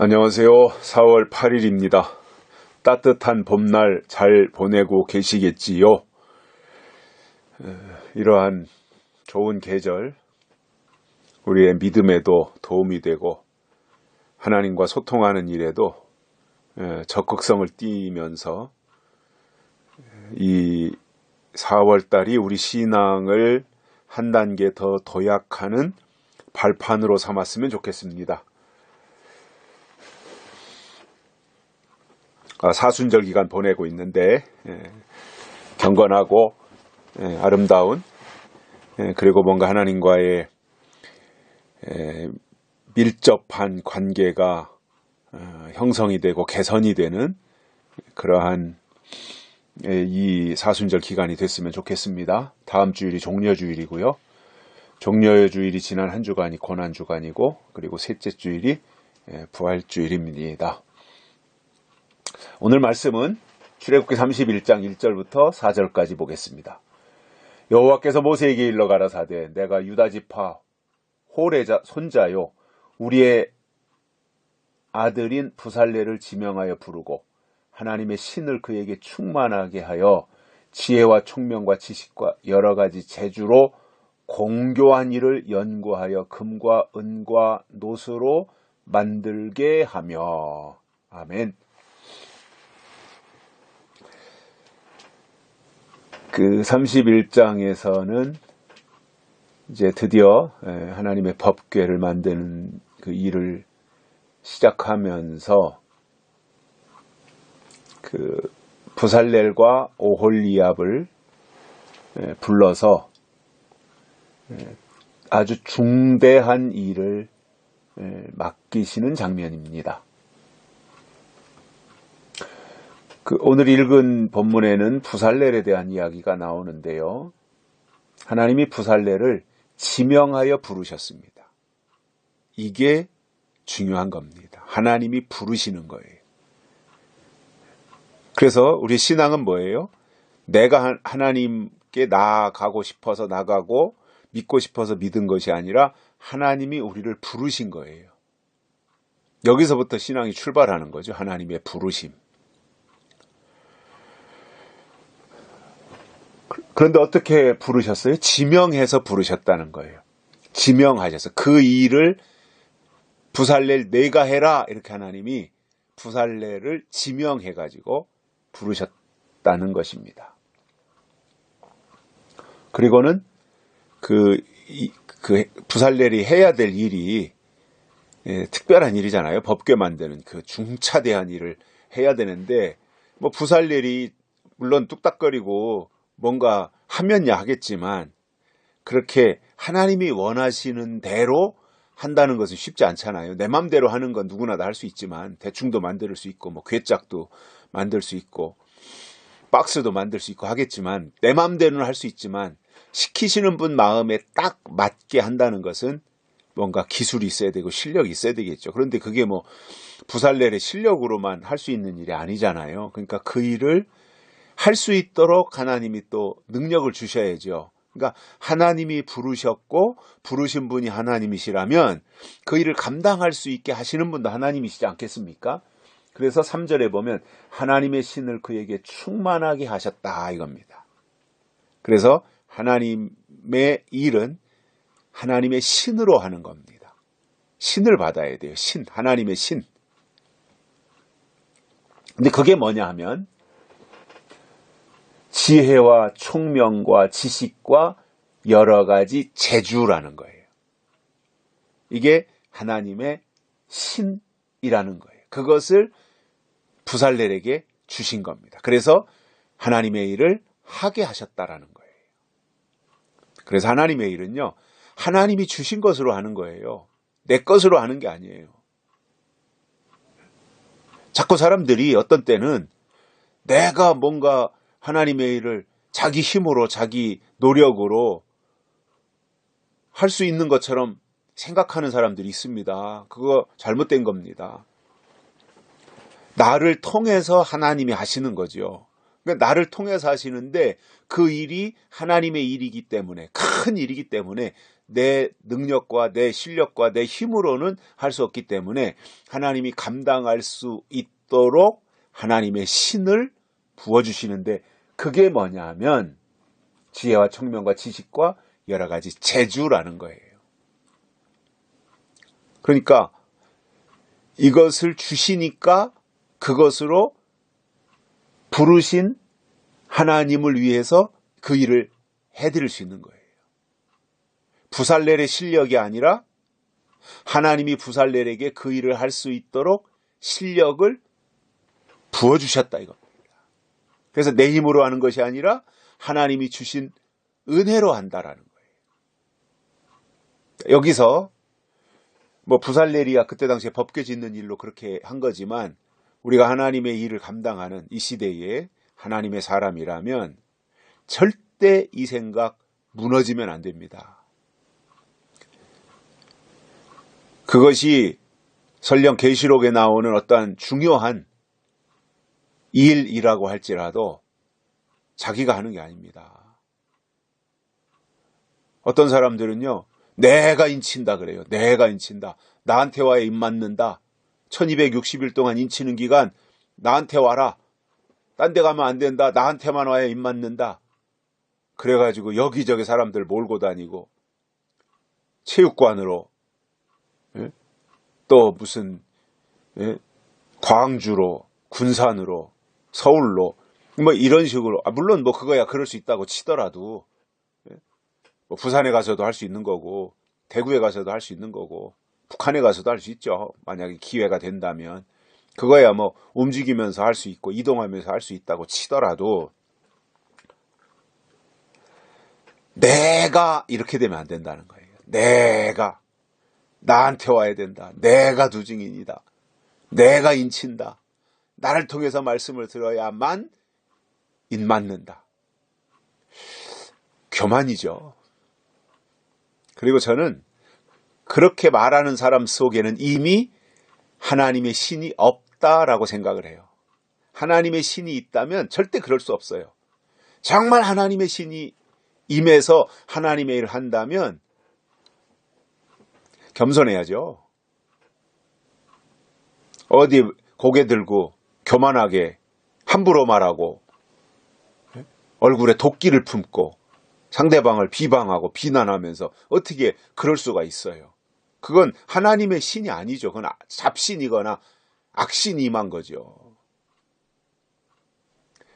안녕하세요. 4월 8일입니다. 따뜻한 봄날 잘 보내고 계시겠지요? 이러한 좋은 계절, 우리의 믿음에도 도움이 되고 하나님과 소통하는 일에도 적극성을 띠면서 이 4월달이 우리 신앙을 한 단계 더 도약하는 발판으로 삼았으면 좋겠습니다. 사순절 기간 보내고 있는데 경건하고 아름다운 그리고 뭔가 하나님과의 밀접한 관계가 형성이 되고 개선이 되는 그러한 이 사순절 기간이 됐으면 좋겠습니다. 다음 주일이 종려주일이고요. 종려주일이 지난 한 주간이 고난주간이고 그리고 셋째 주일이 부활주일입니다. 오늘 말씀은 출애굽기 31장 1절부터 4절까지 보겠습니다. 여호와께서 모세에게 일러 가라사대 내가 유다 지파 홀의 손자요 우리의 아들인 부살레를 지명하여 부르고 하나님의 신을 그에게 충만하게 하여 지혜와 총명과 지식과 여러 가지 재주로 공교한 일을 연구하여 금과 은과 노스로 만들게 하며. 아멘. 그 31장에서는 이제 드디어 하나님의 법궤를 만드는 그 일을 시작하면서 그 부살렐과 오홀리압을 불러서 아주 중대한 일을 맡기시는 장면입니다. 오늘 읽은 본문에는 부살렐에 대한 이야기가 나오는데요. 하나님이 부살렐을 지명하여 부르셨습니다. 이게 중요한 겁니다. 하나님이 부르시는 거예요. 그래서 우리 신앙은 뭐예요? 내가 하나님께 나아가고 싶어서 나가고 믿고 싶어서 믿은 것이 아니라 하나님이 우리를 부르신 거예요. 여기서부터 신앙이 출발하는 거죠. 하나님의 부르심. 그런데 어떻게 부르셨어요? 지명해서 부르셨다는 거예요. 지명하셔서 그 일을 부살렐 내가 해라 이렇게 하나님이 부살렐을 지명해가지고 부르셨다는 것입니다. 그리고는 그 부살렐이 해야 될 일이 특별한 일이잖아요. 법궤 만드는 그 중차대한 일을 해야 되는데 뭐 부살렐이 물론 뚝딱거리고 뭔가 하면야 하겠지만 그렇게 하나님이 원하시는 대로 한다는 것은 쉽지 않잖아요. 내 맘대로 하는 건 누구나 다 할 수 있지만 대충도 만들 수 있고 뭐 괴짝도 만들 수 있고 박스도 만들 수 있고 하겠지만 내 맘대로는 할 수 있지만 시키시는 분 마음에 딱 맞게 한다는 것은 뭔가 기술이 있어야 되고 실력이 있어야 되겠죠. 그런데 그게 뭐 부살렐의 실력으로만 할 수 있는 일이 아니잖아요. 그러니까 그 일을 할 수 있도록 하나님이 또 능력을 주셔야죠. 그러니까 하나님이 부르셨고 부르신 분이 하나님이시라면 그 일을 감당할 수 있게 하시는 분도 하나님이시지 않겠습니까? 그래서 3절에 보면 하나님의 신을 그에게 충만하게 하셨다 이겁니다. 그래서 하나님의 일은 하나님의 신으로 하는 겁니다. 신을 받아야 돼요. 신, 하나님의 신. 근데 그게 뭐냐 하면 지혜와 총명과 지식과 여러 가지 재주라는 거예요. 이게 하나님의 신이라는 거예요. 그것을 부살렐에게 주신 겁니다. 그래서 하나님의 일을 하게 하셨다라는 거예요. 그래서 하나님의 일은요, 하나님이 주신 것으로 하는 거예요. 내 것으로 하는 게 아니에요. 자꾸 사람들이 어떤 때는 내가 뭔가 하나님의 일을 자기 힘으로 자기 노력으로 할 수 있는 것처럼 생각하는 사람들이 있습니다. 그거 잘못된 겁니다. 나를 통해서 하나님이 하시는 거죠. 그러니까 나를 통해서 하시는데 그 일이 하나님의 일이기 때문에 큰 일이기 때문에 내 능력과 내 실력과 내 힘으로는 할 수 없기 때문에 하나님이 감당할 수 있도록 하나님의 신을 부어주시는데, 그게 뭐냐면 지혜와 청명과 지식과 여러 가지 재주라는 거예요. 그러니까 이것을 주시니까 그것으로 부르신 하나님을 위해서 그 일을 해드릴 수 있는 거예요. 부살렐의 실력이 아니라 하나님이 부살렐에게 그 일을 할 수 있도록 실력을 부어주셨다 이겁니다. 그래서 내 힘으로 하는 것이 아니라 하나님이 주신 은혜로 한다라는 거예요. 여기서 뭐 부살렐이야 그때 당시에 법궤 짓는 일로 그렇게 한 거지만, 우리가 하나님의 일을 감당하는 이 시대에 하나님의 사람이라면 절대 이 생각 무너지면 안 됩니다. 그것이 설령 계시록에 나오는 어떠한 중요한 일이라고 할지라도 자기가 하는 게 아닙니다. 어떤 사람들은요, 내가 인친다 그래요. 내가 인친다. 나한테 와야 입 맞는다. 1260일 동안 인치는 기간 나한테 와라. 딴 데 가면 안 된다. 나한테만 와야 입 맞는다. 그래가지고 여기저기 사람들 몰고 다니고 체육관으로, 또 무슨 광주로, 군산으로, 서울로 뭐 이런 식으로, 물론 뭐 그거야 그럴 수 있다고 치더라도 뭐 부산에 가서도 할 수 있는 거고, 대구에 가서도 할 수 있는 거고, 북한에 가서도 할 수 있죠. 만약에 기회가 된다면. 그거야 뭐 움직이면서 할 수 있고 이동하면서 할 수 있다고 치더라도, 내가 이렇게 되면 안 된다는 거예요. 내가 나한테 와야 된다. 내가 두 증인이다. 내가 인친다. 나를 통해서 말씀을 들어야만 인 맞는다. 교만이죠. 그리고 저는 그렇게 말하는 사람 속에는 이미 하나님의 신이 없다라고 생각을 해요. 하나님의 신이 있다면 절대 그럴 수 없어요. 정말 하나님의 신이 임해서 하나님의 일을 한다면 겸손해야죠. 어디 고개 들고 교만하게 함부로 말하고 얼굴에 도끼를 품고 상대방을 비방하고 비난하면서 어떻게 그럴 수가 있어요. 그건 하나님의 신이 아니죠. 그건 잡신이거나 악신이 임한 거죠.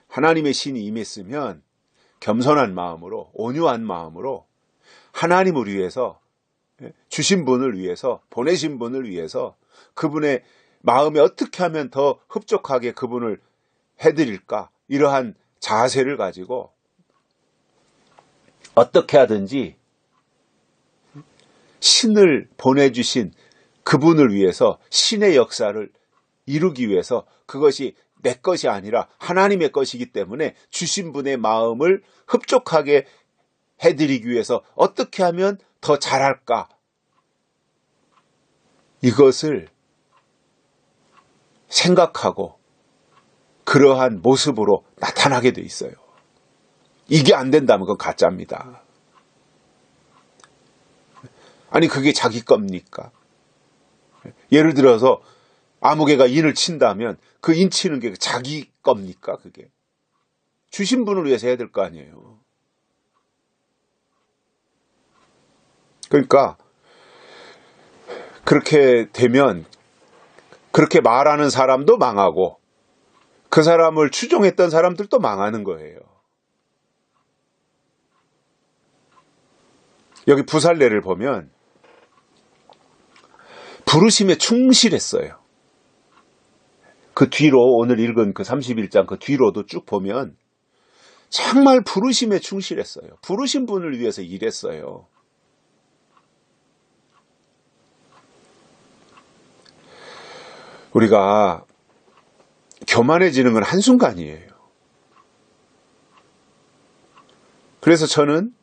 하나님의 신이 임했으면 겸손한 마음으로, 온유한 마음으로 하나님을 위해서, 주신 분을 위해서, 보내신 분을 위해서 그분의 마음에 어떻게 하면 더 흡족하게 그분을 해드릴까, 이러한 자세를 가지고 어떻게 하든지 신을 보내주신 그분을 위해서, 신의 역사를 이루기 위해서, 그것이 내 것이 아니라 하나님의 것이기 때문에 주신 분의 마음을 흡족하게 해드리기 위해서 어떻게 하면 더 잘할까, 이것을 생각하고 그러한 모습으로 나타나게 돼 있어요. 이게 안 된다면 그건 가짜입니다. 아니 그게 자기 겁니까? 예를 들어서 아무개가 인을 친다면 그 인 치는 게 자기 겁니까? 그게 주신 분을 위해서 해야 될 거 아니에요. 그러니까 그렇게 되면 그렇게 말하는 사람도 망하고 그 사람을 추종했던 사람들도 망하는 거예요. 여기 부살렐을 보면 부르심에 충실했어요. 그 뒤로 오늘 읽은 그 31장 그 뒤로도 쭉 보면 정말 부르심에 충실했어요. 부르신 분을 위해서 일했어요. 우리가 교만해지는 건 한순간이에요. 그래서 저는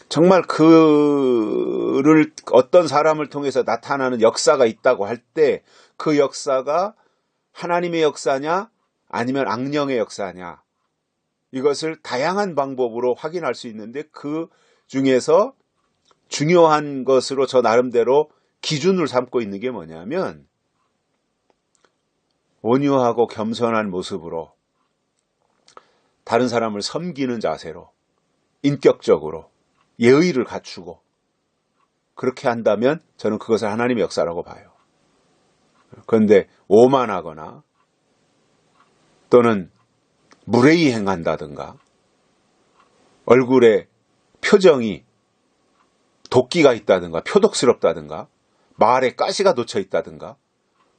정말 그를 어떤 사람을 통해서 나타나는 역사가 있다고 할 때 그 역사가 하나님의 역사냐 아니면 악령의 역사냐, 이것을 다양한 방법으로 확인할 수 있는데 그 중에서 중요한 것으로 저 나름대로 기준을 삼고 있는 게 뭐냐면 온유하고 겸손한 모습으로 다른 사람을 섬기는 자세로 인격적으로 예의를 갖추고 그렇게 한다면 저는 그것을 하나님의 역사라고 봐요. 그런데 오만하거나 또는 무례히 행한다든가 얼굴에 표정이 도끼가 있다든가 표독스럽다든가 말에 가시가 돋쳐 있다든가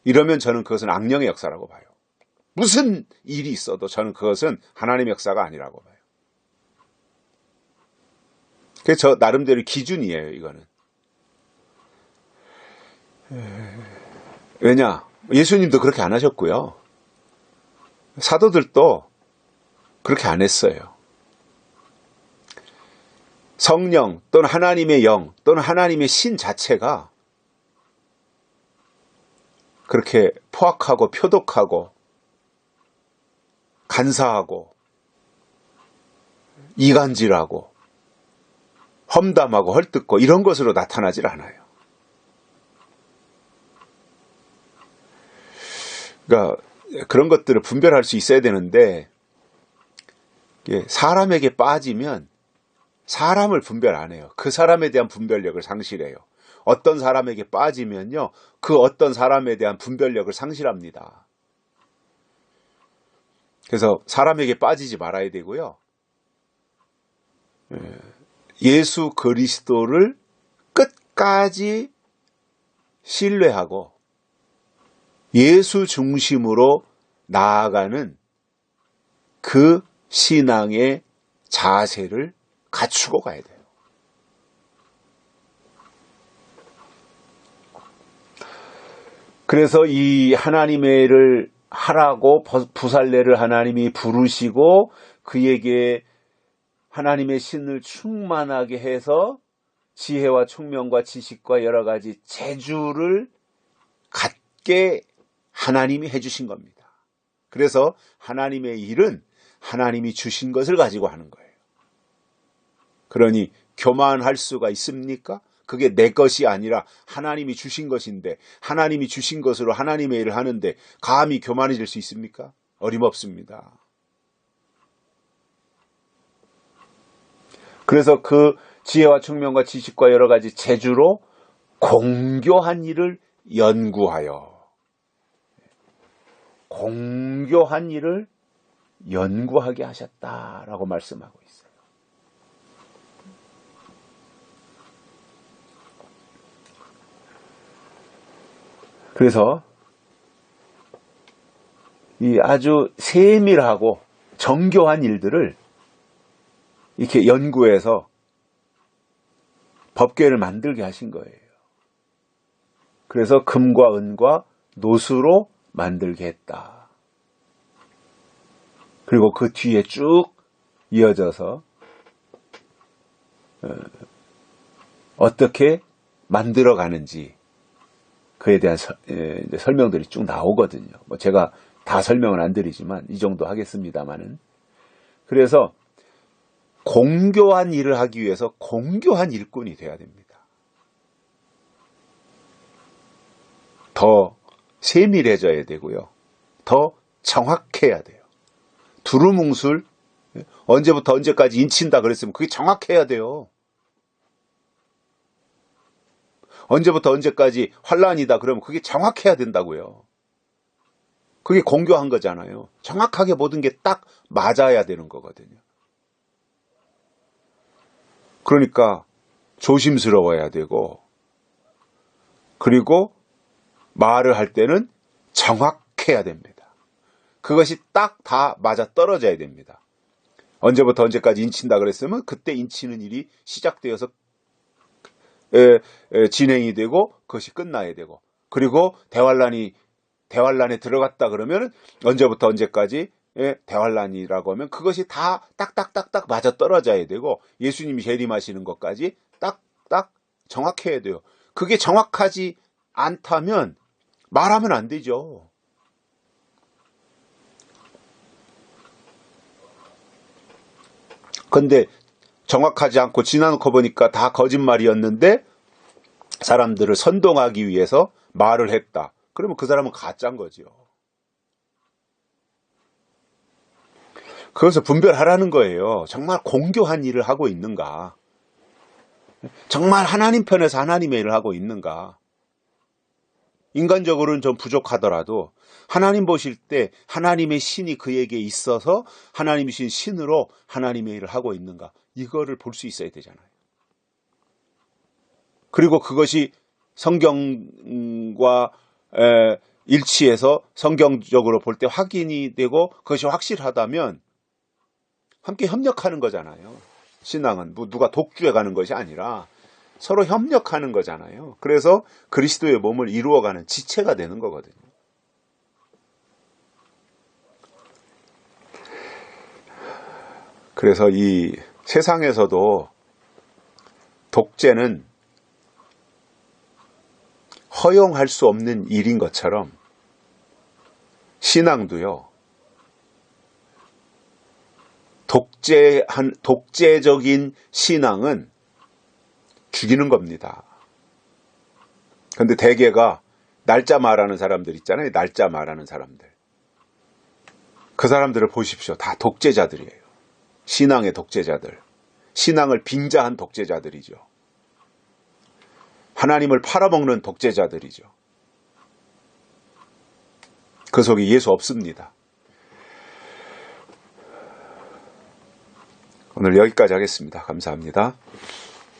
이러면 저는 그것은 악령의 역사라고 봐요. 무슨 일이 있어도 저는 그것은 하나님의 역사가 아니라고 봐요. 그게 저 나름대로 기준이에요, 이거는. 왜냐? 예수님도 그렇게 안 하셨고요. 사도들도 그렇게 안 했어요. 성령 또는 하나님의 영 또는 하나님의 신 자체가 그렇게 포악하고 표독하고 간사하고 이간질하고 험담하고 헐뜯고 이런 것으로 나타나질 않아요. 그러니까 그런 것들을 분별할 수 있어야 되는데 사람에게 빠지면 사람을 분별 안 해요. 그 사람에 대한 분별력을 상실해요. 어떤 사람에게 빠지면요, 그 어떤 사람에 대한 분별력을 상실합니다. 그래서 사람에게 빠지지 말아야 되고요. 예수 그리스도를 끝까지 신뢰하고 예수 중심으로 나아가는 그 신앙의 자세를 갖추고 가야 돼요. 그래서 이 하나님의 일을 하라고 부살레를 하나님이 부르시고 그에게 하나님의 신을 충만하게 해서 지혜와 총명과 지식과 여러 가지 재주를 갖게 하나님이 해주신 겁니다. 그래서 하나님의 일은 하나님이 주신 것을 가지고 하는 거예요. 그러니 교만할 수가 있습니까? 그게 내 것이 아니라 하나님이 주신 것인데 하나님이 주신 것으로 하나님의 일을 하는데 감히 교만해질 수 있습니까? 어림없습니다. 그래서 그 지혜와 총명과 지식과 여러 가지 재주로 공교한 일을 연구하여 공교한 일을 연구하게 하셨다라고 말씀하고 있어요. 그래서 이 아주 세밀하고 정교한 일들을 이렇게 연구해서 법궤를 만들게 하신 거예요. 그래서 금과 은과 노수로 만들게 했다. 그리고 그 뒤에 쭉 이어져서 어떻게 만들어가는지 그에 대한 설명들이 쭉 나오거든요. 뭐 제가 다 설명은 안 드리지만 이 정도 하겠습니다만은. 그래서 공교한 일을 하기 위해서 공교한 일꾼이 돼야 됩니다. 더 세밀해져야 되고요. 더 정확해야 돼요. 두루뭉술 언제부터 언제까지 인친다 그랬으면 그게 정확해야 돼요. 언제부터 언제까지 환란이다 그러면 그게 정확해야 된다고요. 그게 공교한 거잖아요. 정확하게 모든 게 딱 맞아야 되는 거거든요. 그러니까 조심스러워야 되고 그리고 말을 할 때는 정확해야 됩니다. 그것이 딱 다 맞아 떨어져야 됩니다. 언제부터 언제까지 인친다 그랬으면 그때 인치는 일이 시작되어서 진행이 되고 그것이 끝나야 되고 그리고 대환란에 들어갔다 그러면 언제부터 언제까지 대환란이라고 하면 그것이 다 딱딱딱딱 맞아 떨어져야 되고 예수님이 재림하시는 것까지 딱딱 정확해야 돼요. 그게 정확하지 않다면 말하면 안 되죠. 근데 정확하지 않고 지나놓고 보니까 다 거짓말이었는데 사람들을 선동하기 위해서 말을 했다. 그러면 그 사람은 가짜인 거죠. 그것을 분별하라는 거예요. 정말 공교한 일을 하고 있는가? 정말 하나님 편에서 하나님의 일을 하고 있는가? 인간적으로는 좀 부족하더라도 하나님 보실 때 하나님의 신이 그에게 있어서 하나님이신 신으로 하나님의 일을 하고 있는가? 이거를 볼 수 있어야 되잖아요. 그리고 그것이 성경과 일치해서 성경적으로 볼 때 확인이 되고 그것이 확실하다면 함께 협력하는 거잖아요. 신앙은 누가 독주해 가는 것이 아니라 서로 협력하는 거잖아요. 그래서 그리스도의 몸을 이루어가는 지체가 되는 거거든요. 그래서 이 세상에서도 독재는 허용할 수 없는 일인 것처럼 신앙도요. 독재적인 신앙은 죽이는 겁니다. 그런데 대개가 날짜 말하는 사람들 있잖아요. 날짜 말하는 사람들. 그 사람들을 보십시오. 다 독재자들이에요. 신앙의 독재자들. 신앙을 빙자한 독재자들이죠. 하나님을 팔아먹는 독재자들이죠. 그 속에 예수 없습니다. 오늘 여기까지 하겠습니다. 감사합니다.